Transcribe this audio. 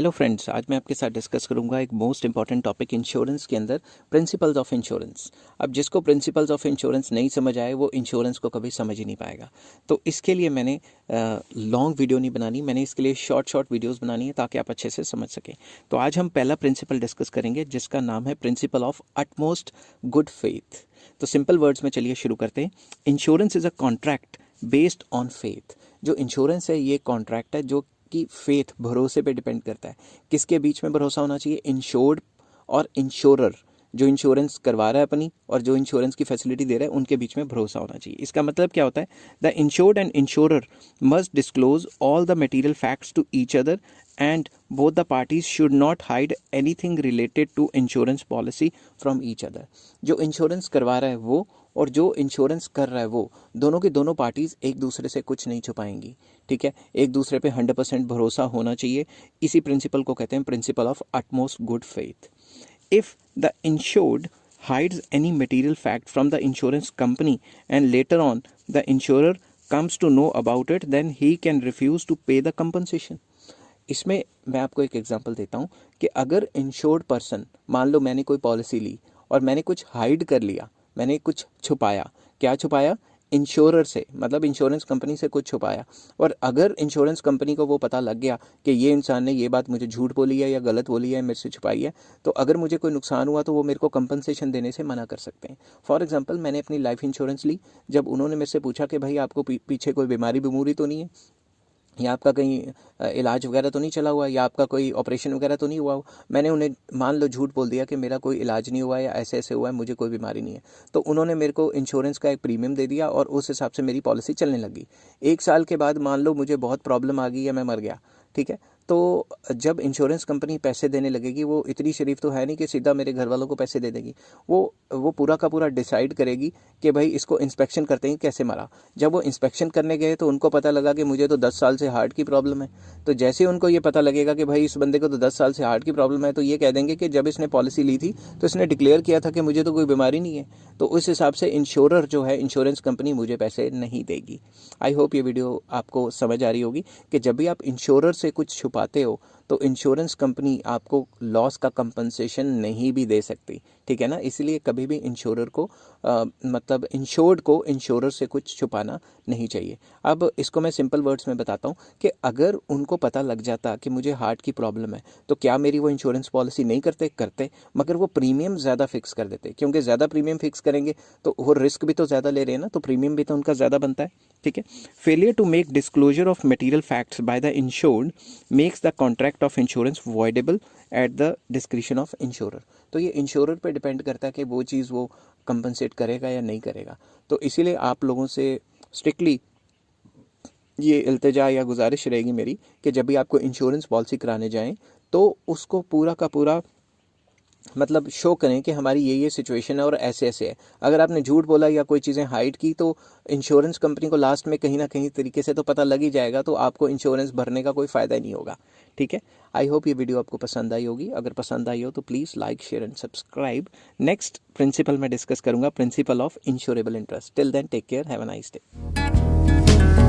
Hello friends, आज मैं आपके साथ डिस्कस करूंगा एक मोस्ट इंपॉर्टेंट टॉपिक इंश्योरेंस के अंदर, प्रिंसिपल्स ऑफ इंश्योरेंस। अब जिसको प्रिंसिपल्स ऑफ इंश्योरेंस नहीं समझ आए वो इंश्योरेंस को कभी समझ ही नहीं पाएगा। तो इसके लिए मैंने लॉन्ग वीडियो नहीं बनानी, मैंने इसके लिए शॉर्ट वीडियोस बनानी है ताकि आप अच्छे से समझ सकें। तो आज हम पहला प्रिंसिपल डिस्कस करेंगे जिसका नाम है principle of utmost good faith. तो सिंपल वर्ड्स में चलिए शुरू करते हैं। Insurance is a contract based on faith. जो इंश्योरेंस है ये कॉन्ट्रैक्ट है जो कि फेथ, भरोसे पे डिपेंड करता है। किसके बीच में भरोसा होना चाहिए? इंश्योर्ड और इंश्योरर, जो इंश्योरेंस करवा रहा है अपनी और जो इंश्योरेंस की फैसिलिटी दे रहा है, उनके बीच में भरोसा होना चाहिए। इसका मतलब क्या होता है? The insured and insurer must disclose all the material facts to each other and both the parties should not hide anything related to insurance policy from each other। जो इंश्योरेंस करवा रहा है वो और जो इंश्योरेंस कर रहा है वो, दोनों की दोनों पार्टीज एक दूसरे से कुछ नहीं छुपाएंगी। ठीक है, एक दूसरे पे 100% भरोसा होना चाहिए। इसी प्रिंसिपल को कहते हैं principle of utmost good faith. If the insured hides any material fact from the insurance company and later on the insurer comes to know about it, then he can refuse to pay the compensation। इसमें मैं आपको एक example देता हूँ कि अगर insured person, मान लो मैंने कोई पॉलिसी ली और मैंने कुछ हाइड कर लिया, मैंने कुछ छुपाया। क्या छुपाया? इंश्योरर से, मतलब इंश्योरेंस कंपनी से कुछ छुपाया। और अगर इंश्योरेंस कंपनी को वो पता लग गया कि ये इंसान ने ये बात मुझे झूठ बोली है या गलत बोली है, मेरे से छुपाई है, तो अगर मुझे कोई नुकसान हुआ तो वो मेरे को कंपनसेशन देने से मना कर सकते हैं। फॉर एग्जांपल, मैंने अपनी लाइफ इंश्योरेंस ली। जब उन्होंने मेरे से पूछा कि भाई आपको पीछे कोई बीमारी तो नहीं है, या आपका कहीं इलाज वगैरह तो नहीं चला हुआ, या आपका कोई ऑपरेशन वगैरह तो नहीं हुआ हो, मैंने उन्हें मान लो झूठ बोल दिया कि मेरा कोई इलाज नहीं हुआ है या ऐसे ऐसे हुआ है, मुझे कोई बीमारी नहीं है, तो उन्होंने मेरे को इंश्योरेंस का एक प्रीमियम दे दिया और उस हिसाब से मेरी पॉलिसी चलने लगी। 1 साल के बाद मान लो मुझे बहुत प्रॉब्लम आ गई या मैं मर गया, ठीक है, तो जब इंश्योरेंस कंपनी पैसे देने लगेगी, वो इतनी शरीफ तो है नहीं कि सीधा मेरे घर वालों को पैसे दे देगी। वो पूरा का पूरा डिसाइड करेगी कि भाई इसको इंस्पेक्शन करते ही कैसे मरा। जब वो इंस्पेक्शन करने गए तो उनको पता लगा कि मुझे तो 10 साल से हार्ट की प्रॉब्लम है। तो जैसे उनको ये पता लगेगा कि भाई इस बंदे को तो 10 साल से हार्ट की प्रॉब्लम है, तो ये कह देंगे कि जब इसने पॉलिसी ली थी तो इसने डिक्लेयर किया था कि मुझे तो कोई बीमारी नहीं है। तो उस हिसाब से इंश्योरर जो है, इंश्योरेंस कंपनी, मुझे पैसे नहीं देगी। आई होप ये वीडियो आपको समझ आ रही होगी कि जब भी आप इंश्योरर से कुछ छुपाते हो तो इंश्योरेंस कंपनी आपको लॉस का कंपनसेशन नहीं भी दे सकती। ठीक है ना, इसलिए कभी भी इंश्योरर को मतलब इंश्योर्ड को इंश्योरर से कुछ छुपाना नहीं चाहिए। अब इसको मैं सिंपल वर्ड्स में बताता हूँ कि अगर उनको पता लग जाता कि मुझे हार्ट की प्रॉब्लम है, तो क्या मेरी वो इंश्योरेंस पॉलिसी नहीं करते, मगर वो प्रीमियम ज़्यादा फिक्स कर देते, क्योंकि ज़्यादा प्रीमियम फिक्स करेंगे तो वो रिस्क भी तो ज़्यादा ले रहे हैं ना, तो प्रीमियम भी तो उनका ज़्यादा बनता है। ठीक है, failure to make disclosure of material facts by the insured makes the contract of insurance voidable at the discretion of insurer. तो ये इंश्योरर पे डिपेंड करता है कि वो चीज़ वो कंपनसेट करेगा या नहीं करेगा। तो इसीलिए आप लोगों से स्ट्रिक्टली ये इल्तिजा या गुजारिश रहेगी मेरी कि जब भी आपको इंश्योरेंस पॉलिसी कराने जाएं तो उसको पूरा का पूरा मतलब शो करें कि हमारी ये सिचुएशन है और ऐसे ऐसे है। अगर आपने झूठ बोला या कोई चीज़ें हाइड की तो इंश्योरेंस कंपनी को लास्ट में कहीं ना कहीं तरीके से तो पता लग ही जाएगा, तो आपको इंश्योरेंस भरने का कोई फ़ायदा ही नहीं होगा। ठीक है, आई होप ये वीडियो आपको पसंद आई होगी। अगर पसंद आई हो तो please like, share and subscribe. Next principle मैं डिस्कस करूँगा, principle of insurable interest. Till then take care, have a nice day.